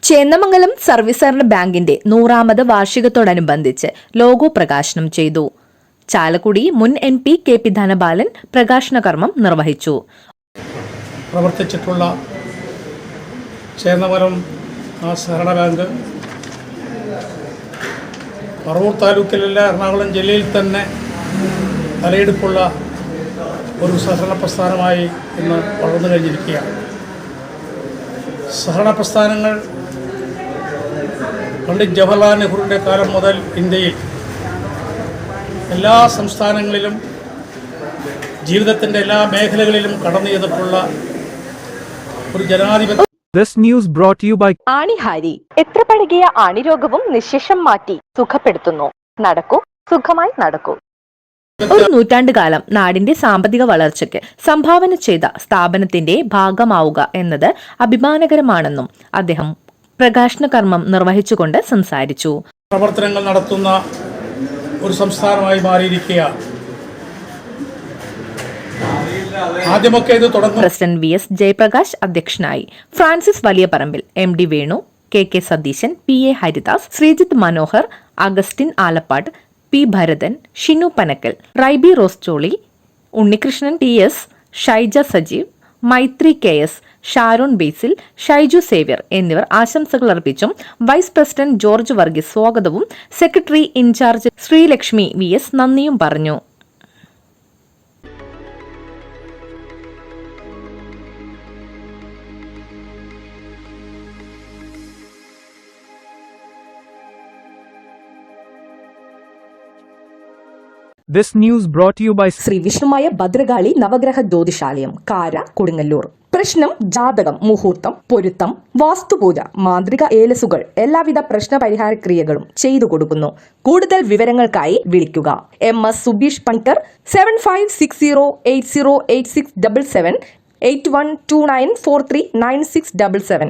Chendamangalam service സഹകരണ ബാങ്കിന്റെ 100ാമത് വാർഷികത്തോടനുബന്ധിച്ച് ലോഗോ പ്രകാശനം ചെയ്തു. ചാലക്കുടി മുൻ MP KP ധനപാലൻ പ്രകാശന കർമ്മം നിർവഹിച്ചു. പ്രവർത്തിച്ചിട്ടുള്ള ചേന്നമംഗലം സഹകരണ ബാങ്ക് പറവൂർ താലൂക്കിലല്ല, എറണാകുളം ജില്ലയിൽ തന്നെ തലയെടുപ്പുള്ള ഒരു സഹകരണ പ്രസ്ഥാനമായി ഇന്ന് വളർന്നു കഴിഞ്ഞിരിക്കുകയാണ്. സഹകരണ പ്രസ്ഥാനങ്ങൾ പണ്ഡിറ്റ് ജവഹർലാൽ നെഹ്റുവിൻ്റെ കാലം മുതൽ ഇന്ത്യയിൽ എല്ലാ സംസ്ഥാനങ്ങളിലും ജീവിതത്തിൻ്റെ എല്ലാ മേഖലകളിലും കടന്നു ചെയ്തിട്ടുള്ള ഒരു ജനാധിപത്യ. ആണിഹാരി എത്ര പഴകിയ ആണിരോഗവും നിശേഷം മാറ്റി സുഖപ്പെടുത്തുന്നു. നടക്കൂ, സുഖമായി നടക്കൂ. ഒരു നൂറ്റാണ്ടുകാലം നാടിന്റെ സാമ്പത്തിക വളർച്ചയ്ക്ക് സംഭാവന ചെയ്ത സ്ഥാപനത്തിന്റെ ഭാഗമാവുക എന്നത് അഭിമാനകരമാണെന്നും അദ്ദേഹം പ്രകാശന കർമ്മം നിർവഹിച്ചുകൊണ്ട് സംസാരിച്ചു. പ്രവർത്തനങ്ങൾ നടത്തുന്ന ഒരു സംസ്ഥാനമായി മാറിയിരിക്കുകയാണ്. ആദ്യമൊക്കെ ഇത് തുടങ്ങും. പ്രസിഡന്റ് VS ജയപ്രകാശ് അധ്യക്ഷനായി. Francis Valiyaparambil, MD Venu, KK Satheesan, PA Haridas, Sreejith Manohar, Augustine Alappad, P Bharathan, Shinu Panakkal, Raibi Rostoli, Unnikrishnan TS, Shaija Sajeev, Maithri KS, Sharon Basil, Shaiju Xavier എന്നിവർ ആശംസകൾ അർപ്പിച്ചും വൈസ് പ്രസിഡന്റ് ജോർജ് വർഗീസ് സ്വാഗതവും സെക്രട്ടറി ഇൻചാർജ് ശ്രീലക്ഷ്മി VS നന്ദിയും പറഞ്ഞു. This news brought to you by Shri Vishnumaya Bhadrakali നവഗ്രഹ ജ്യോതിഷാലയം, കാര, കൊടുങ്ങല്ലൂർ. പ്രശ്നം, ജാതകം, മുഹൂർത്തം, പൊരുത്തം, വാസ്തുപൂജ, മാന്ത്രിക ഏലസുകൾ, എല്ലാവിധ പ്രശ്ന പരിഹാര ക്രിയകളും ചെയ്തു കൊടുക്കുന്നു. കൂടുതൽ വിവരങ്ങൾക്കായി വിളിക്കുക MS സുബീഷ് പണിക്കർ 7560808677 8129439677.